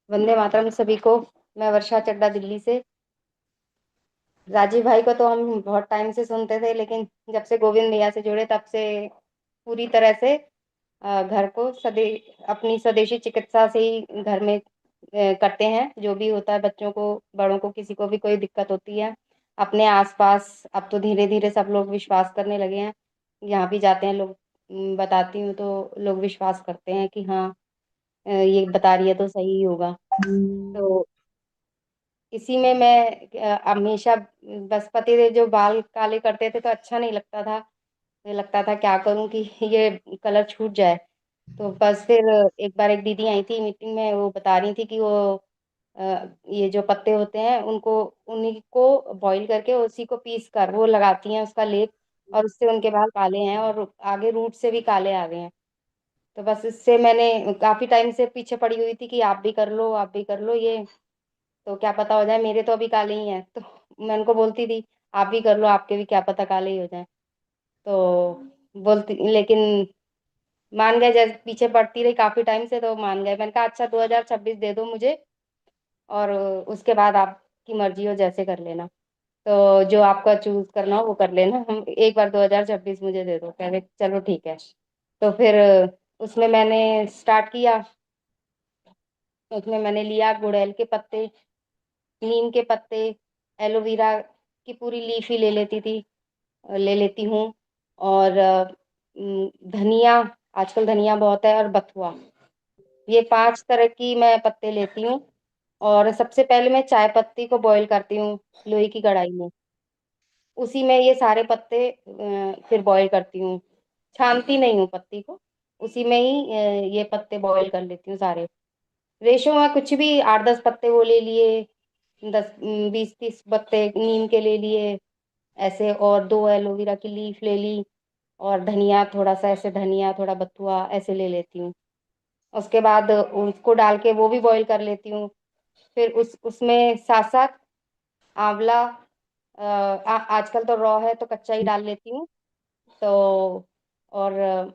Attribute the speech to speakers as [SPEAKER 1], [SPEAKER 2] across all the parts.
[SPEAKER 1] वंदे मातरम सभी को। मैं वर्षा चड्डा दिल्ली से। राजीव भाई को तो हम बहुत टाइम से सुनते थे, लेकिन जब से गोविंद भैया से जुड़े तब से पूरी तरह से घर को अपनी स्वदेशी चिकित्सा से ही घर में करते हैं। जो भी होता है, बच्चों को, बड़ों को, किसी को भी कोई दिक्कत होती है अपने आसपास, अब तो धीरे धीरे सब लोग विश्वास करने लगे हैं। यहाँ भी जाते हैं लोग, बताती हूँ तो लोग विश्वास करते हैं कि हाँ, ये बता रही है तो सही ही होगा। तो इसी में मैं हमेशा, बस पति जो बाल काले करते थे तो अच्छा नहीं लगता था। मुझे लगता था क्या करूं कि ये कलर छूट जाए। तो बस फिर एक बार एक दीदी आई थी मीटिंग में, वो बता रही थी कि वो ये जो पत्ते होते हैं उनको, उन्हीं को बॉईल करके उसी को पीस कर वो लगाती हैं उसका लेप, और उससे उनके बाल काले हैं और आगे रूट से भी काले आ गए हैं। तो बस इससे मैंने काफी टाइम से पीछे पड़ी हुई थी कि आप भी कर लो, आप भी कर लो ये, तो क्या पता हो जाए। मेरे तो अभी काले ही हैं, तो मैं उनको बोलती थी आप भी कर लो, आपके भी क्या पता काले ही हो जाए। तो बोलती, लेकिन मान गए। जैसे पीछे पड़ती रही काफी टाइम से, तो मान गए। मैंने कहा अच्छा 2026 दे दो मुझे, और उसके बाद आपकी मर्जी हो, जैसे कर लेना। तो जो आपका चूज करना हो वो कर लेना, हम एक बार 2026 मुझे दे दो। कह रहे चलो ठीक है। तो फिर उसमें मैंने स्टार्ट किया। उसमें मैंने लिया गुड़ैल के पत्ते, नीम के पत्ते, एलोवेरा की पूरी लीफ ही ले लेती थी, ले लेती हूँ। और धनिया, आजकल धनिया बहुत है, और बथुआ, ये 5 तरह की मैं पत्ते लेती हूँ। और सबसे पहले मैं चाय पत्ती को बॉईल करती हूँ लोहे की कढ़ाई में। उसी में ये सारे पत्ते फिर बॉईल करती हूँ, छानती नहीं हूँ पत्ती को। उसी में ही ये पत्ते बॉईल कर लेती हूँ सारे। रेशो में कुछ भी 8-10 पत्ते वो ले लिए, 10-20-30 पत्ते नीम के ले लिए ऐसे, और 2 एलोवेरा की लीफ ले ली, और धनिया थोड़ा सा, ऐसे धनिया थोड़ा बथुआ ऐसे ले लेती हूँ। उसके बाद उसको डाल के वो भी बॉईल कर लेती हूँ। फिर उसमें साथ साथ आंवला, आजकल तो रॉ है तो कच्चा ही डाल लेती हूँ। तो और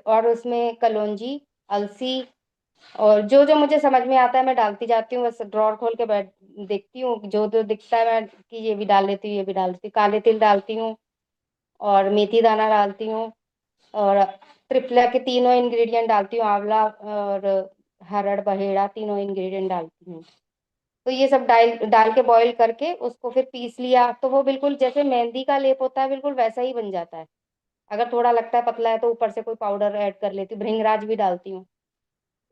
[SPEAKER 1] और उसमें कलौंजी, अलसी, और जो जो मुझे समझ में आता है मैं डालती जाती हूँ। बस ड्रॉर खोल के बैठ देखती हूँ, जो जो दिखता है मैं कि ये भी डाल लेती हूँ, ये भी डाल लेती हूँ। काले तिल डालती हूँ, और मेथी दाना डालती हूँ, और त्रिफला के तीनों इंग्रेडिएंट डालती हूँ, आंवला और हरड़ बहेड़ा, तीनों इंग्रेडिएंट डालती हूँ। तो ये सब डाल डाल के बॉईल करके उसको फिर पीस लिया, तो वो बिल्कुल जैसे मेहंदी का लेप होता है बिल्कुल वैसा ही बन जाता है। अगर थोड़ा लगता है पतला है तो ऊपर से कोई पाउडर ऐड कर लेती हूँ, भृंगराज भी डालती हूँ।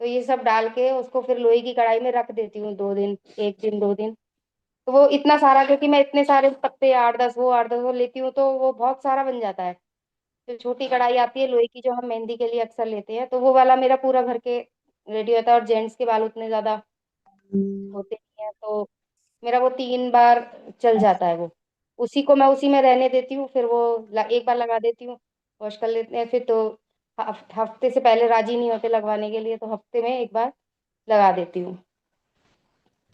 [SPEAKER 1] तो ये सब डाल के उसको फिर लोहे की कढ़ाई में रख देती हूँ 2 दिन, 1 दिन 2 दिन। तो वो इतना सारा, क्योंकि मैं इतने सारे पत्ते 8-10 वो लेती हूँ, तो वो बहुत सारा बन जाता है। जो छोटी कढ़ाई आती है लोहे की, जो हम मेहंदी के लिए अक्सर लेते हैं, तो वो वाला मेरा पूरा भर के रेडी होता है। और जेंट्स के बाल उतने ज्यादा होते नहीं है, तो मेरा वो 3 बार चल जाता है वो। उसी को मैं उसी में रहने देती हूँ, फिर वो एक बार लगा देती हूँ, वॉश कर लेते हैं। फिर तो हफ्ते से पहले राजी नहीं होते लगवाने के लिए, तो हफ्ते में एक बार लगा देती हूँ।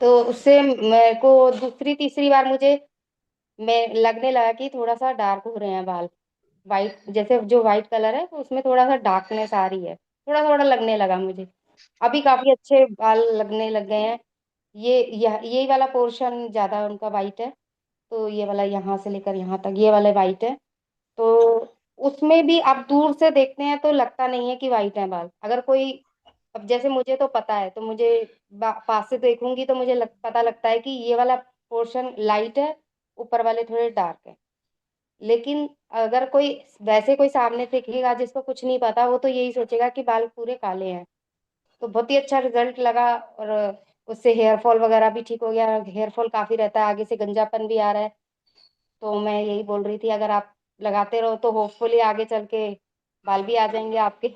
[SPEAKER 1] तो उससे मेरे को दूसरी तीसरी बार मुझे मैं लगने लगा कि थोड़ा सा डार्क हो रहे हैं बाल। वाइट, जैसे जो वाइट कलर है तो उसमें थोड़ा सा डार्कनेस आ रही है, थोड़ा थोड़ा लगने लगा मुझे। अभी काफी अच्छे बाल लगने लग गए हैं। यही वाला पोर्शन ज्यादा उनका वाइट है, तो ये वाला यहाँ से लेकर यहाँ तक ये वाला वाइट है। तो उसमें भी आप दूर से देखते हैं तो लगता नहीं है कि वाइट है बाल। अगर कोई, अब जैसे मुझे तो पता है, तो मुझे पास से देखूंगी तो मुझे पता लगता है कि ये वाला पोर्शन लाइट है, ऊपर वाले थोड़े डार्क है। लेकिन अगर कोई वैसे कोई सामने देखेगा जिसको कुछ नहीं पता, वो तो यही सोचेगा कि बाल पूरे काले हैं। तो बहुत ही अच्छा रिजल्ट लगा, और उससे हेयर फॉल वगैरह भी ठीक हो गया। हेयर फॉल काफी रहता है, आगे से गंजापन भी आ रहा है। तो मैं यही बोल रही थी, अगर आप लगाते रहो तो होपफुली आगे चल के बाल भी आ जाएंगे आपके।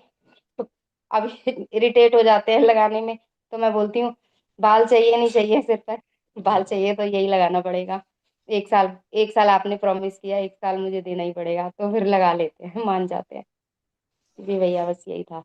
[SPEAKER 1] तो अभी इरिटेट हो जाते हैं लगाने में, तो मैं बोलती हूँ बाल चाहिए नहीं चाहिए सिर पर, बाल चाहिए तो यही लगाना पड़ेगा। 1 साल, 1 साल आपने प्रॉमिस किया, 1 साल मुझे देना ही पड़ेगा, तो फिर लगा लेते हैं, मान जाते हैं। जी भैया, बस यही था।